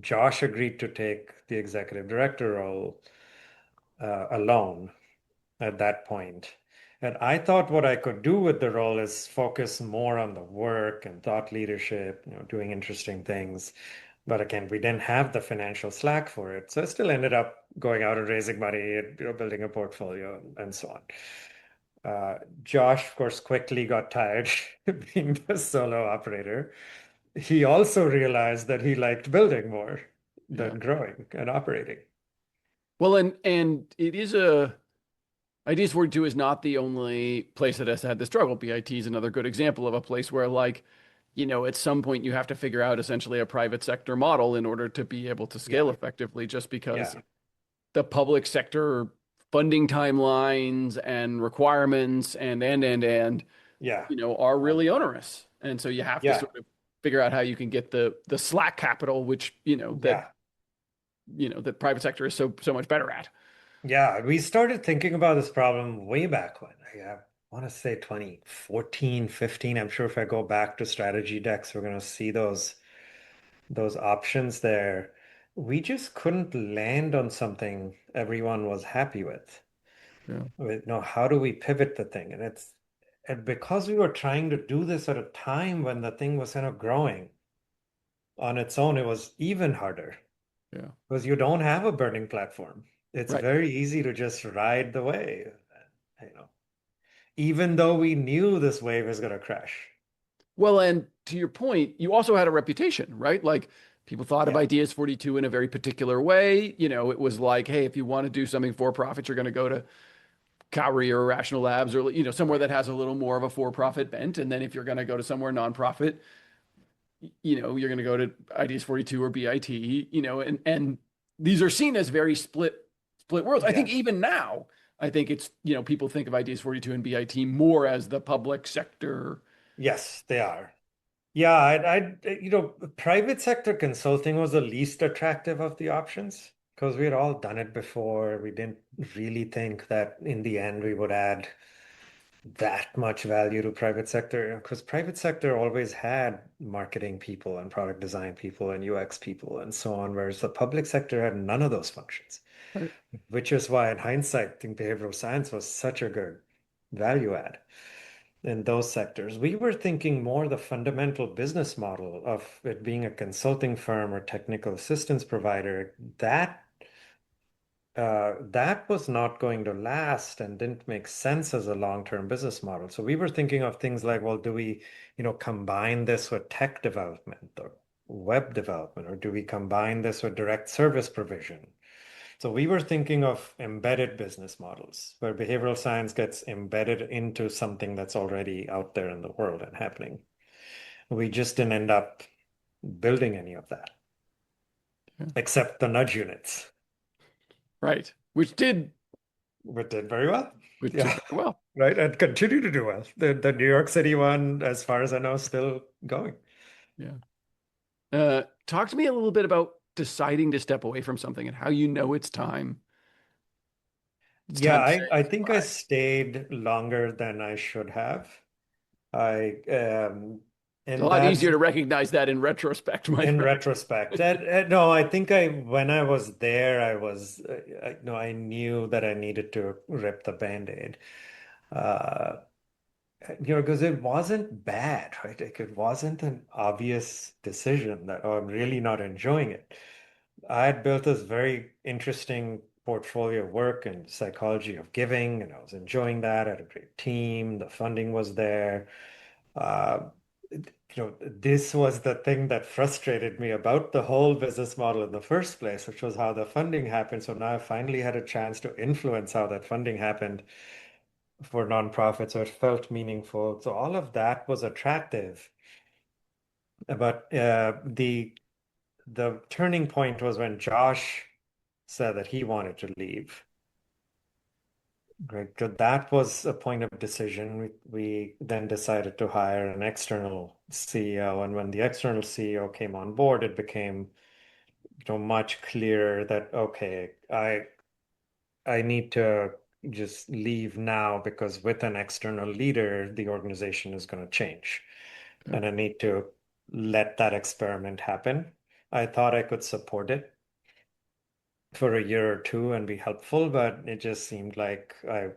Josh agreed to take the Executive Director role alone at that point. And I thought what I could do with the role is focus more on the work and thought leadership, doing interesting things. But again, we didn't have the financial slack for it. So I still ended up going out and raising money and building a portfolio and so on. Josh, of course, quickly got tired being the solo operator. He also realized that he liked building more yeah. than growing and operating. Well, and it is a Ideas 42 is not the only place that has had the struggle. BIT is another good example of a place where, like, at some point you have to figure out essentially a private sector model in order to be able to scale Yeah, effectively, just because yeah, the public sector funding timelines and requirements and yeah, are really onerous. And so you have to yeah, sort of figure out how you can get the slack capital, which, yeah. that private sector is so much better at. Yeah, we started thinking about this problem way back when. I want to say 2014, 15. I'm sure if I go back to strategy decks, we're going to see those options there. We just couldn't land on something everyone was happy with. Yeah. How do we pivot the thing? And because we were trying to do this at a time when the thing was kind of growing on its own, it was even harder Yeah. because you don't have a burning platform. It's Right. very easy to just ride the wave, you know, even though we knew this wave is going to crash. Well, and to your point, you also had a reputation, right? Like people thought of Yeah, Ideas 42 in a very particular way. It was like, hey, if you want to do something for profit, you're going to go to Cowrie or Rational Labs or, somewhere right. that has a little more of a for-profit bent. And then if you're going to go to somewhere nonprofit, you're going to go to Ideas 42 or BIT, and these are seen as very split worlds. I think Yes. even now, I think it's, people think of Ideas 42 and BIT more as the public sector. Yes, they are. Yeah, private sector consulting was the least attractive of the options because we had all done it before. We didn't really think that in the end we would add that much value to private sector because private sector always had marketing people and product design people and UX people and so on, whereas the public sector had none of those functions, Right. which is why in hindsight, I think behavioral science was such a good value add in those sectors. We were thinking more the fundamental business model of it being a consulting firm or technical assistance provider. That was not going to last and didn't make sense as a long-term business model. So we were thinking of things like, well, do we, combine this with tech development or web development, or do we combine this with direct service provision? So we were thinking of embedded business models where behavioral science gets embedded into something that's already out there in the world and happening. We just didn't end up building any of that, Yeah. except the nudge units, Right. which did very well. Which did Yeah, very well. right. And continue to do well. The New York City one, as far as I know, is still going. Yeah. Talk to me a little bit about deciding to step away from something and how you know it's time. It's Yeah, time to say I think I goodbye. stayed longer than I should have. I It's a And lot that's easier to recognize that in retrospect, my in friend. retrospect. No, I think when I was there, I was, no, I knew that I needed to rip the Band-Aid. Uh, because it wasn't bad, right? Like it wasn't an obvious decision that, oh, I'm really not enjoying it. I had built this very interesting portfolio of work and psychology of giving, and I was enjoying that. I had a great team. The funding was there. Uh, this was the thing that frustrated me about the whole business model in the first place, which was how the funding happened. So now I finally had a chance to influence how that funding happened for nonprofits, so it felt meaningful. So all of that was attractive. But the turning point was when Josh said that he wanted to leave. Right. So that was a point of decision. We then decided to hire an external CEO. And when the external CEO came on board, it became, much clearer that, okay, I need to just leave now because with an external leader, the organization is going to change. Okay. And I need to let that experiment happen. I thought I could support it for a year or two and be helpful, but it just seemed like I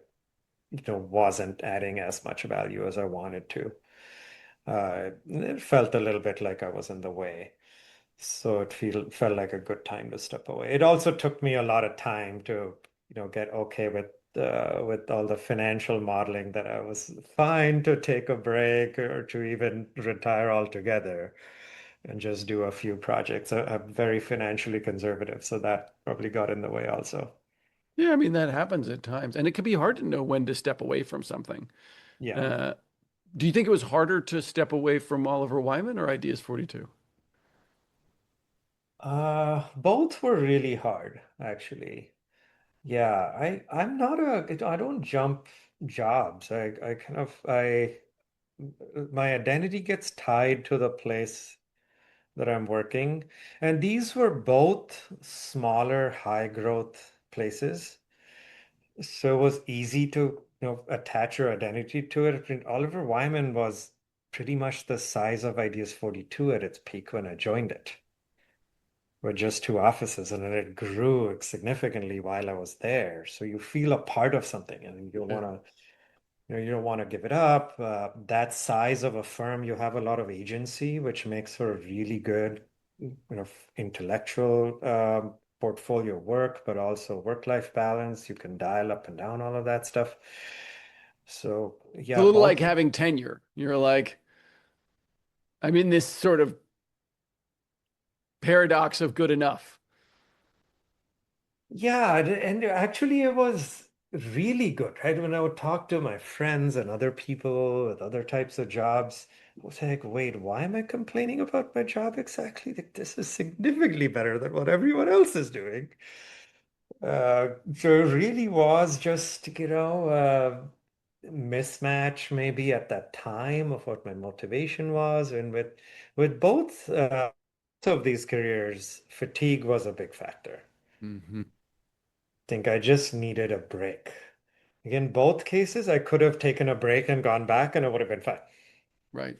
wasn't adding as much value as I wanted to. It felt a little bit like I was in the way. So it felt like a good time to step away. It also took me a lot of time to, get okay with all the financial modeling that I was fine to take a break or to even retire altogether and just do a few projects. I'm very financially conservative, so that probably got in the way also. Yeah, I mean, that happens at times. And it can be hard to know when to step away from something. Yeah. Uh, do you think it was harder to step away from Oliver Wyman or Ideas 42? Both were really hard, actually. Yeah, I'm not I don't jump jobs. I kind of I my identity gets tied to the place that I'm working. And these were both smaller, high growth places. So it was easy to, attach your identity to it. I mean, Oliver Wyman was pretty much the size of Ideas 42 at its peak when I joined it. With just two offices, and then it grew significantly while I was there. So you feel a part of something, and you Yeah. want to, you don't want to give it up. That size of a firm, you have a lot of agency, which makes for a really good, intellectual portfolio work, but also work-life balance. You can dial up and down all of that stuff. So It's a yeah, little like both. having tenure. You're like, I'm in this sort of paradox of good enough. Yeah, and actually it was really good, right? When I would talk to my friends and other people with other types of jobs, I was like, wait, why am I complaining about my job exactly? Like, this is significantly better than what everyone else is doing. So it really was just, mismatch maybe at that time of what my motivation was. And with both of these careers, fatigue was a big factor. Hmm. Think I just needed a break. In both cases, I could have taken a break and gone back, and it would have been fine. Right.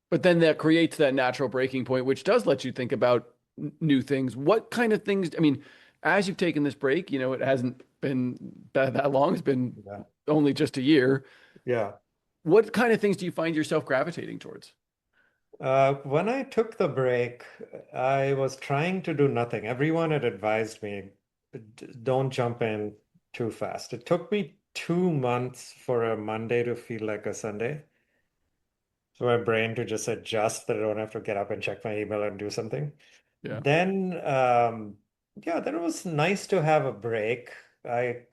But then that creates that natural breaking point, which does let you think about new things. What kind of things, I mean, as you've taken this break, it hasn't been that long, it's been Yeah. only just a year. Yeah. What kind of things do you find yourself gravitating towards? When I took the break, I was trying to do nothing. Everyone had advised me, Don't jump in too fast." It took me 2 months for a Monday to feel like a Sunday. For my brain to just adjust that I don't have to get up and check my email and do something. Yeah. Then, yeah, then it was nice to have a break. I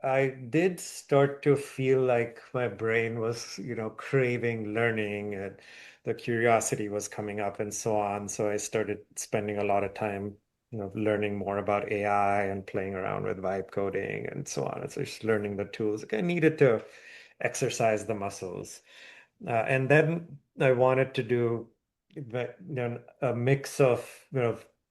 I did start to feel like my brain was, craving learning and the curiosity was coming up and so on. So I started spending a lot of time, learning more about AI and playing around with vibe coding and so on. So just learning the tools. Like I needed to exercise the muscles. And then I wanted to do a mix of,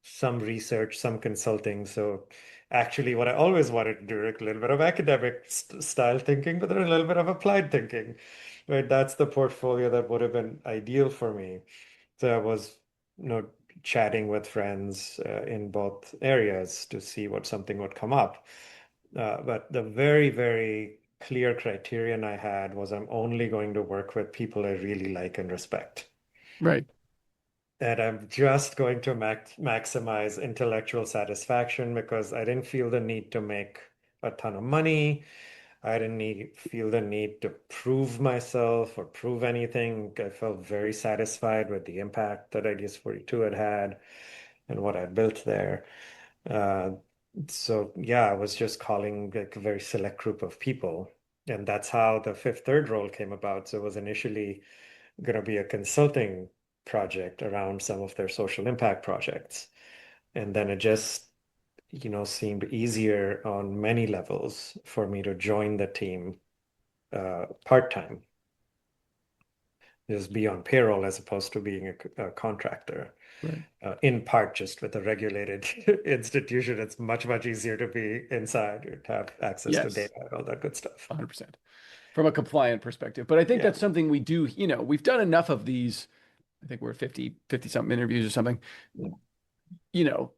some research, some consulting. So actually, what I always wanted to do, like a little bit of academic style thinking, but then a little bit of applied thinking. Right, that's the portfolio that would have been ideal for me. So I was, you know, chatting with friends in both areas to see what something would come up. But the very, very clear criterion I had was I'm only going to work with people I really like and respect. Right. And I'm just going to maximize intellectual satisfaction because I didn't feel the need to make a ton of money. I didn't feel the need to prove myself or prove anything. I felt very satisfied with the impact that Ideas 42 had had and what I built there. Uh, so yeah, I was just calling like a very select group of people. And that's how the fifth third role came about. So it was initially going to be a consulting project around some of their social impact projects. And then it just, seemed easier on many levels for me to join the team part-time, just be on payroll as opposed to being a contractor. Right. In part, just with a regulated institution, it's much, much easier to be inside and have access to Yes. data and all that good stuff. 100%. From a compliant perspective. But I think Yeah. that's something we do, we've done enough of these. I think we're 50 something interviews or something. You know,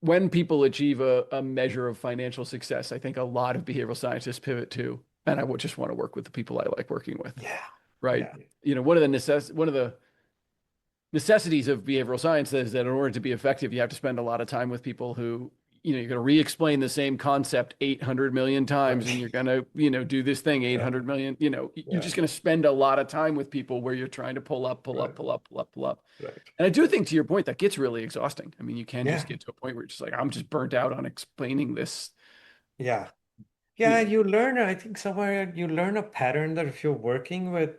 when people achieve a measure of financial success, I think a lot of behavioral scientists pivot to, and I would just want to work with the people I like working with. Yeah. Right. Yeah. One of the necessities of behavioral science is that in order to be effective, you have to spend a lot of time with people who, you're going to re-explain the same concept 800 million times, and Right. you're going to, do this thing Yeah. 800 million, you're Yeah. just going to spend a lot of time with people where you're trying to pull up, pull up, Right. pull up, pull up, pull up. Right. And I do think to your point, that gets really exhausting. I mean, you can just Yeah. get to a point where you're just like, I'm just burnt out on explaining this, Yeah. you Yeah, know. you learn, I think somewhere you learn a pattern that if you're working with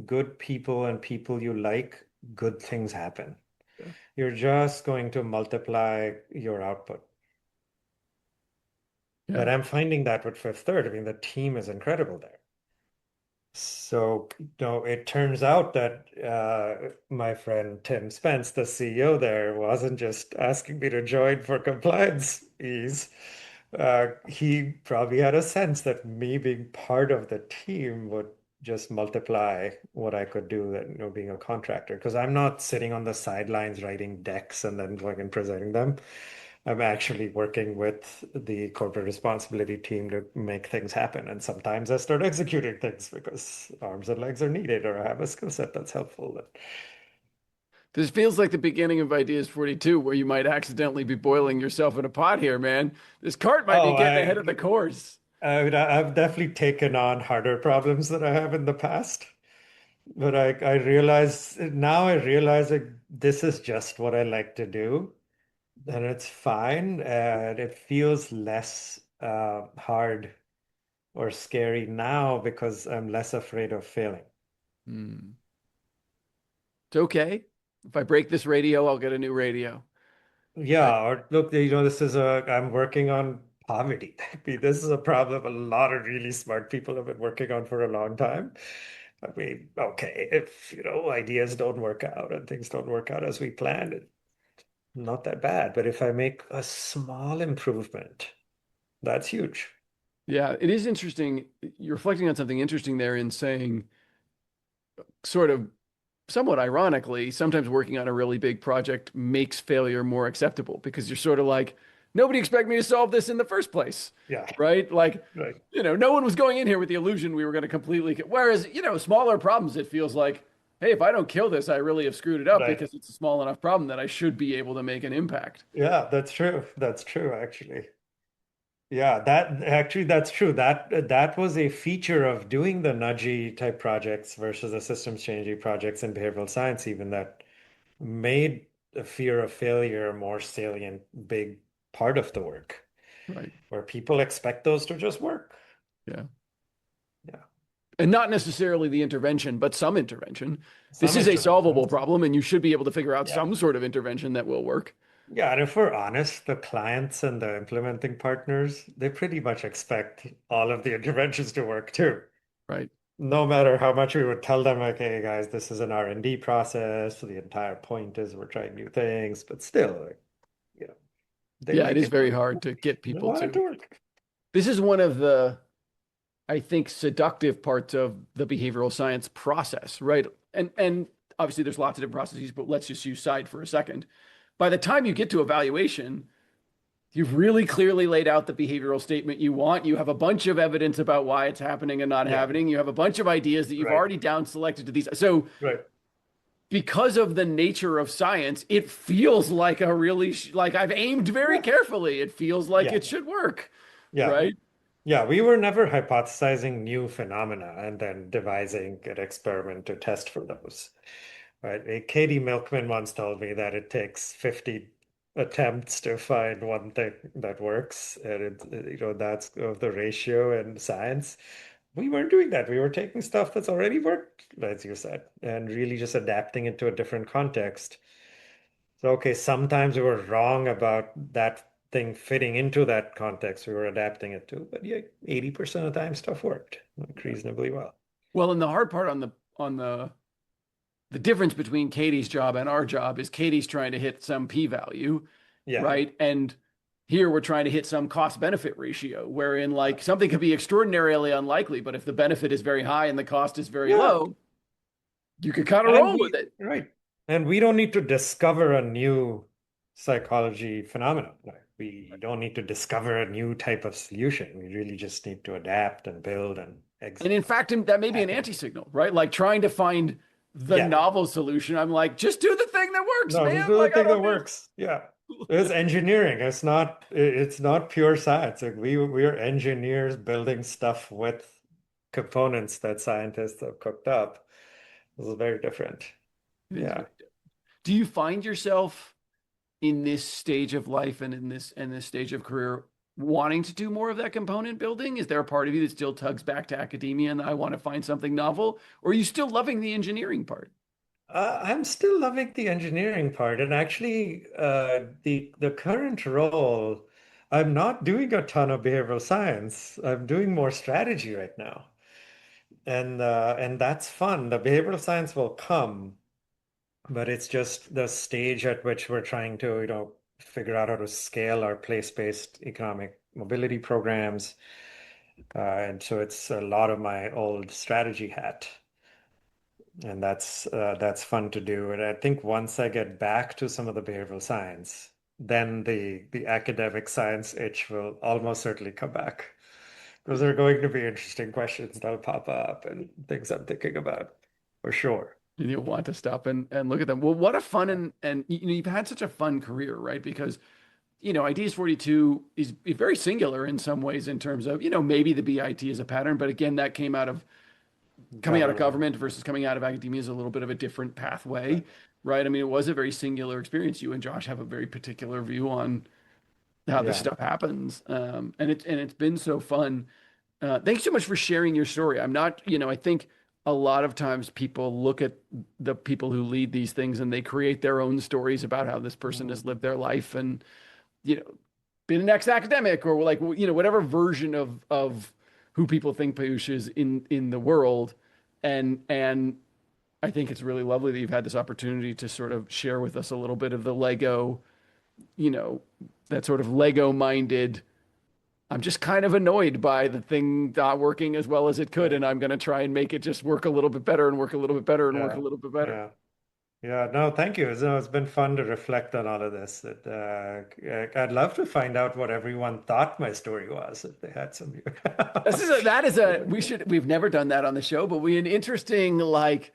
good people and people you like, good things happen. Yeah. You're just going to multiply your output. Yeah. And I'm finding that with Fifth Third. I mean, the team is incredible there. So, it turns out that my friend Tim Spence, the CEO there, wasn't just asking me to join for compliance ease. He probably had a sense that me being part of the team would just multiply what I could do, that, being a contractor. Because I'm not sitting on the sidelines writing decks and then going and presenting them. I'm actually working with the corporate responsibility team to make things happen. And sometimes I start executing things because arms and legs are needed, or I have a skill set that's helpful. This feels like the beginning of Ideas 42, where you might accidentally be boiling yourself in a pot here, man. This cart might be Oh, getting ahead of the course. I've definitely taken on harder problems than I have in the past. But I realize now, I realize like this is just what I like to do, and it's fine. And it feels less hard or scary now because I'm less afraid of failing. Hmm. It's okay. If I break this radio, I'll get a new radio. If I, Yeah, or look, I'm working on poverty. I mean, this is a problem a lot of really smart people have been working on for a long time. I mean, okay, if, ideas don't work out and things don't work out as we planned, it's not that bad. But if I make a small improvement, that's huge. yeah, it is interesting. You're reflecting on something interesting there in saying, sort of somewhat ironically, sometimes working on a really big project makes failure more acceptable because you're sort of like, nobody expected me to solve this in the first place, Yeah, right? Like, right. no one was going in here with the illusion we were going to completely. Whereas, smaller problems, it feels like, hey, if I don't kill this, I really have screwed it up Right. because it's a small enough problem that I should be able to make an impact. Yeah, that's true. That's true, actually. Yeah, that's true. That was a feature of doing the nudgy type projects versus the systems changing projects in behavioral science, even that made the fear of failure a more salient, big part of the work, Right. where people expect those to just work. Yeah. Yeah, And not necessarily the intervention, but some intervention. This some is a solvable interventions. problem, and you should be able to figure out Yeah. some sort of intervention that will work. Yeah, and if we're honest, the clients and the implementing partners, they pretty much expect all of the interventions to work too. Right. No matter how much we would tell them, like, hey guys, this is an R&D process. The entire point is we're trying new things, but still, like, you know, they Yeah, it like is it. very hard to get They people want it to to. work. This is one of the I think, seductive parts of the behavioral science process, right? And obviously there's lots of different processes, but let's just use side for a second. By the time you get to evaluation, you've really clearly laid out the behavioral statement you want. You have a bunch of evidence about why it's happening and not Yeah, happening. You have a bunch of ideas that you've right, already down selected to these. So right. because of the nature of science, it feels like a really like I've aimed very Yeah, carefully. It feels like yeah, it should work, yeah. right? Yeah, we were never hypothesizing new phenomena and then devising an experiment to test for those. Right. Katie Milkman once told me that it takes 50 attempts to find one thing that works. And that's of the ratio in science. We weren't doing that. We were taking stuff that's already worked, as you said, and really just adapting it to a different context. So, okay, sometimes we were wrong about that thing fitting into that context we were adapting it to, but yeah, 80% of the time stuff worked like reasonably well. Well, and the hard part on the difference between Katie's job and our job is Katie's trying to hit some p-value, Yeah. right? And here we're trying to hit some cost benefit ratio, wherein like something could be extraordinarily unlikely, but if the benefit is very high and the cost is very Yeah. low, you could kind of And roll with we, it. right. And we don't need to discover a new psychology phenomenon. Like we don't need to discover a new type of solution. We really just need to adapt and build and And exit. in fact, that may be an Happen. anti-signal, right? Like trying to find the Yeah. novel solution. I'm like, just do the thing that works, No, just man. do the Like I thing that don't need. works. Yeah. It's engineering. It's not pure science. Like we are engineers building stuff with components that scientists have cooked up. This is very different. It is Yeah. very different. Do you find yourself in this stage of life and in this stage of career wanting to do more of that component building? Is there a part of you that still tugs back to academia and I want to find something novel? Or are you still loving the engineering part? I'm still loving the engineering part, and actually, the current role, I'm not doing a ton of behavioral science. I'm doing more strategy right now, and that's fun. The behavioral science will come, but it's just the stage at which we're trying to, figure out how to scale our place-based economic mobility programs, and so it's a lot of my old strategy hat. And that's fun to do. And I think once I get back to some of the behavioral science, then the academic science itch will almost certainly come back. Because there are going to be interesting questions that'll pop up and things I'm thinking about for sure. And you'll want to stop and look at them. Well, what a fun and you've had such a fun career, right? Because Ideas 42 is very singular in some ways in terms of, maybe the BIT is a pattern, but again, that came out of coming out of Government. government versus coming out of academia is a little bit of a different pathway, Right. right? I mean, it was a very singular experience. You and Josh have a very particular view on how this Yeah. stuff happens, and it's been so fun. Thanks so much for sharing your story. I'm not, I think a lot of times people look at the people who lead these things and they create their own stories about how this person has Mhm. lived their life and you know been an ex-academic or like whatever version of who people think Piyush is in the world, and I think it's really lovely that you've had this opportunity to sort of share with us a little bit of the Lego, you know, that sort of Lego minded. I'm just kind of annoyed by the thing not working as well as it could, Right. and I'm going to try and make it just work a little bit better and work a little bit better and work a Yeah. little bit better. Yeah. Yeah, no, thank you. It's been fun to reflect on all of this. I'd love to find out what everyone thought my story was if they had some. We've never done that on the show, but we an interesting like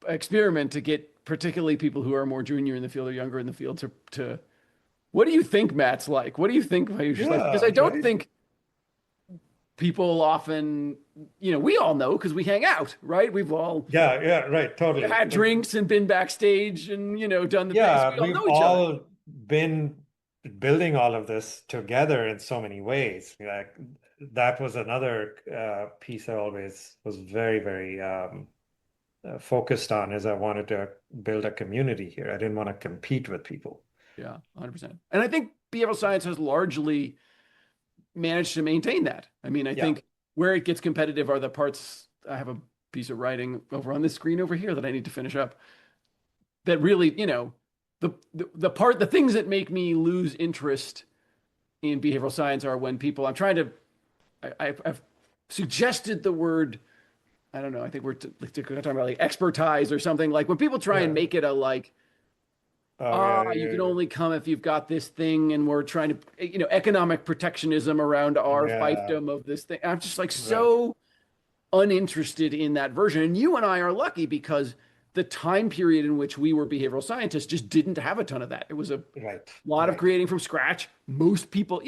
experiment to get particularly people who are more junior in the field or younger in the field to what do you think Matt's like? What do you think Piyush is like? Because I Yeah, don't right. think people often, we all know because we hang out, right? We've all Yeah, yeah, right, totally. had drinks and been backstage and, done the things. We Yeah, all we've know each other. all been building all of this together in so many ways. Like that was another piece I always was very, very focused on is I wanted to build a community here. I didn't want to compete with people. Yeah, 100%. And I think behavioral science has largely managed to maintain that. I mean, I Yeah. think where it gets competitive are the parts. I have a piece of writing over on this screen over here that I need to finish up that really, the things that make me lose interest in behavioral science are when people, I'm trying to, I've suggested the word, I don't know, I think we're talking about like expertise or something. Like when people try and Yeah. make it a like, Oh yeah, you can yeah, only come if you've got this thing, and we're trying to, economic protectionism around our yeah. fiefdom of this thing. I'm just like Right, so uninterested in that version. And you and I are lucky because the time period in which we were behavioral scientists just didn't have a ton of that. It was a right, lot of right. creating from scratch. Most people,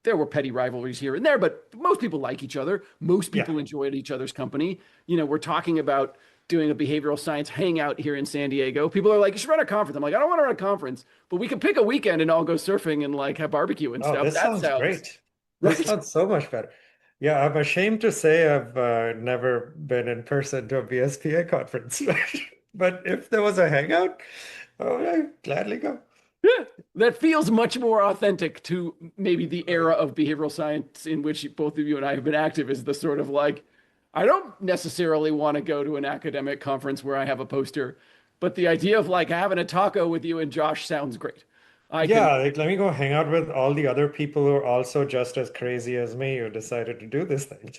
there were petty rivalries here and there, but most people like each other. Most Yeah. people enjoyed each other's company. We're talking about doing a behavioral science hangout here in San Diego. People are like, you should run a conference. I'm like, I don't want to run a conference, but we can pick a weekend and all go surfing and like have barbecue and Oh, stuff. this That sounds sounds great. This right. sounds so much better. Yeah, I'm ashamed to say I've never been in person to a BSPA conference. But if there was a hangout, oh, I'd gladly go. Yeah, that feels much more authentic to maybe the era of behavioral science in which both of you and I have been active is the sort of like, I don't necessarily want to go to an academic conference where I have a poster, but the idea of like having a taco with you and Josh sounds great. I can, Yeah, like let me go hang out with all the other people who are also just as crazy as me who decided to do this thing.